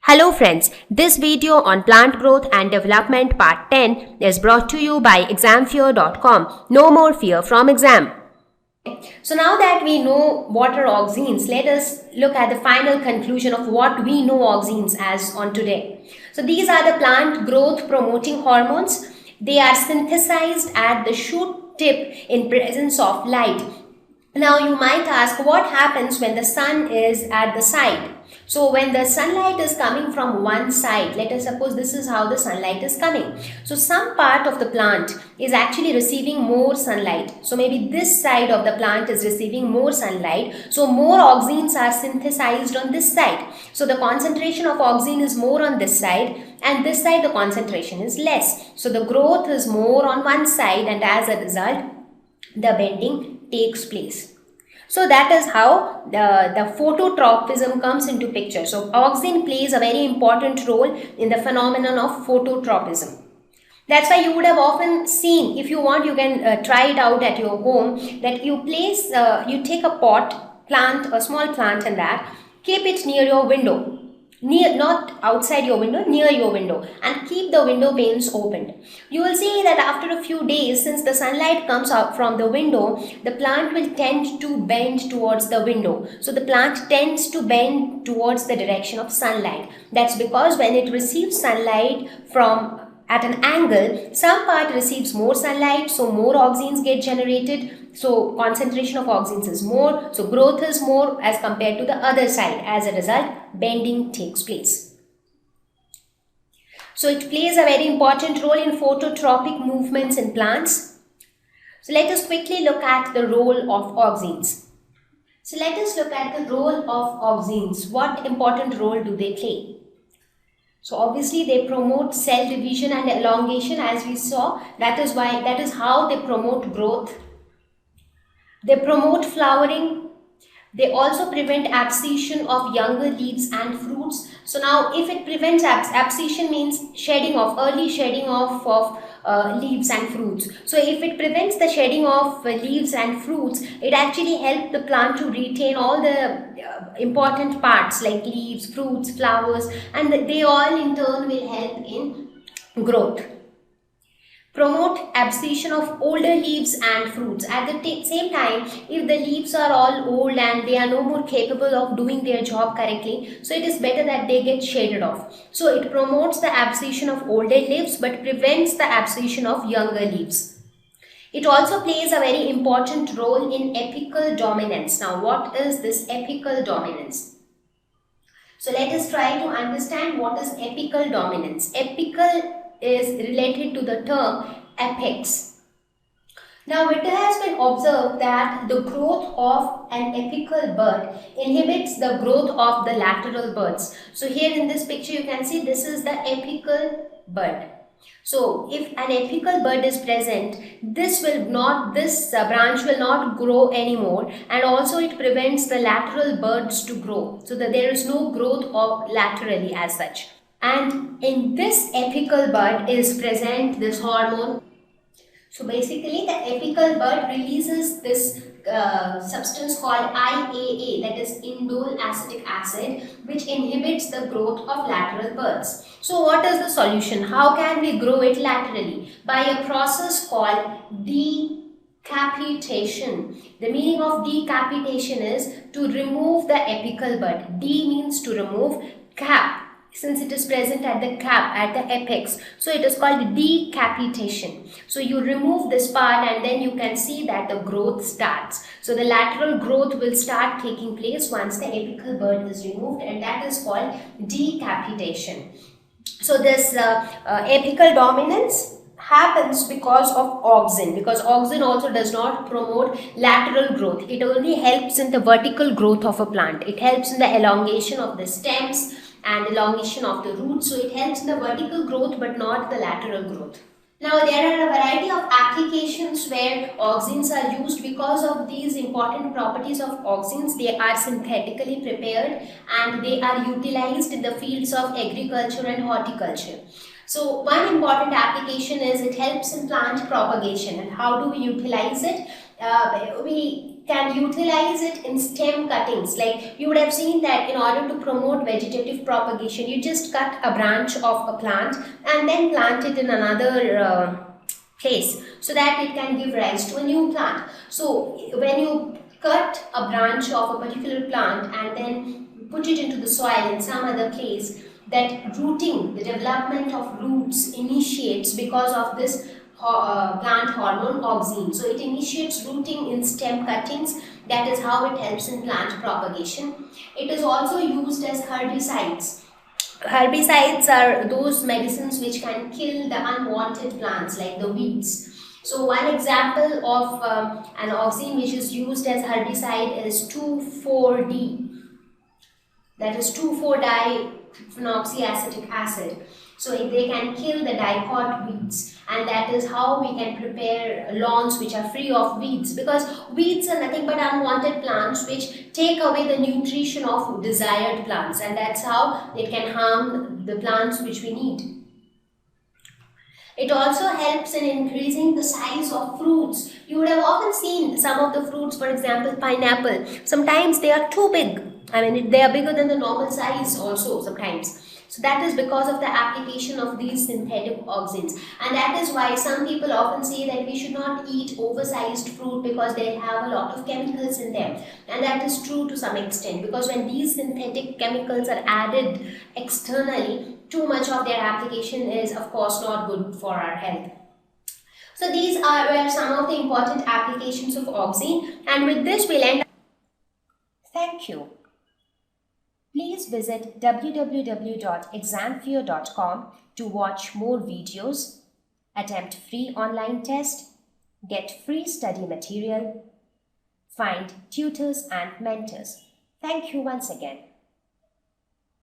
Hello friends, this video on plant growth and development part 10 is brought to you by examfear.com. No more fear from exam. So now that we know what are auxins, let us look at the final conclusion of what we know auxins as on today. So these are the plant growth promoting hormones. They are synthesized at the shoot tip in presence of light. Now you might ask, what happens when the sun is at the side? So when the sunlight is coming from one side, let us suppose this is how the sunlight is coming. So some part of the plant is actually receiving more sunlight. So maybe this side of the plant is receiving more sunlight. So more auxins are synthesized on this side. So the concentration of auxin is more on this side, and this side the concentration is less. So the growth is more on one side, and as a result the bending takes place. So that is how the phototropism comes into picture. So auxin plays a very important role in the phenomenon of phototropism. That's why you would have often seen, if you want you can try it out at your home, that you place, you take a pot, plant, a small plant in that, keep it near your window. Not outside your window, near your window, and keep the window panes opened. You will see that after a few days, since the sunlight comes out from the window, the plant will tend to bend towards the window. So the plant tends to bend towards the direction of sunlight. That's because when it receives sunlight from at an angle, some part receives more sunlight, so more auxins get generated. So concentration of auxins is more, so growth is more as compared to the other side. As a result, bending takes place. So it plays a very important role in phototropic movements in plants. So let us quickly look at the role of auxins. So let us look at the role of auxins. What important role do they play? So obviously they promote cell division and elongation, as we saw. That is how they promote growth. They promote flowering. They also prevent abscission of younger leaves and fruits. So now if it prevents abscission means early shedding off of leaves and fruits. So if it prevents the shedding of leaves and fruits, it actually helps the plant to retain all the important parts like leaves, fruits, flowers, and they all in turn will help in growth. Promote abscission of older leaves and fruits. At the same time, if the leaves are all old and they are no more capable of doing their job correctly, so it is better that they get shaded off. So it promotes the abscission of older leaves but prevents the abscission of younger leaves. It also plays a very important role in apical dominance. Now what is this apical dominance? So let us try to understand what is apical dominance. Apical is related to the term apex. Now it has been observed that the growth of an apical bud inhibits the growth of the lateral buds. So here in this picture you can see this is the apical bud. So if an apical bud is present, this branch will not grow anymore, and also it prevents the lateral buds to grow, so that there is no growth of laterally as such. And in this apical bud is present this hormone. So basically the apical bud releases this substance called IAA, that is indole acetic acid, which inhibits the growth of lateral buds. So what is the solution? How can we grow it laterally? By a process called decapitation. The meaning of decapitation is to remove the apical bud. D means to remove, cap, since it is present at the cap, at the apex, so it is called decapitation. So you remove this part and then you can see that the growth starts. So the lateral growth will start taking place once the apical bud is removed, and that is called decapitation. So this apical dominance happens because of auxin, because auxin also does not promote lateral growth. It only helps in the vertical growth of a plant. It helps in the elongation of the stems and elongation of the roots. So it helps in the vertical growth but not the lateral growth. Now there are a variety of applications where auxins are used. Because of these important properties of auxins, they are synthetically prepared and they are utilized in the fields of agriculture and horticulture. So one important application is it helps in plant propagation. And how do we utilize it? We we can utilize it in stem cuttings. Like you would have seen that in order to promote vegetative propagation, you just cut a branch of a plant and then plant it in another place so that it can give rise to a new plant. So when you cut a branch of a particular plant and then put it into the soil in some other place, that rooting, the development of roots initiates because of this plant hormone auxin. So it initiates rooting in stem cuttings. That is how it helps in plant propagation. It is also used as herbicides. Herbicides are those medicines which can kill the unwanted plants like the weeds. So one example of an auxin which is used as herbicide is 2,4-D. That is 2,4-diphenoxyacetic acid. So they can kill the dicot weeds, and that is how we can prepare lawns which are free of weeds, because weeds are nothing but unwanted plants which take away the nutrition of desired plants, and that's how it can harm the plants which we need. It also helps in increasing the size of fruits. You would have often seen some of the fruits, for example pineapple, sometimes they are too big. I mean, they are bigger than the normal size also sometimes. So that is because of the application of these synthetic auxins. And that is why some people often say that we should not eat oversized fruit because they have a lot of chemicals in them. And that is true to some extent, because when these synthetic chemicals are added externally, too much of their application is of course not good for our health. So these were some of the important applications of auxin, and with this we'll end. Thank you. Please visit www.examfear.com to watch more videos, attempt free online test, get free study material, find tutors and mentors. Thank you once again.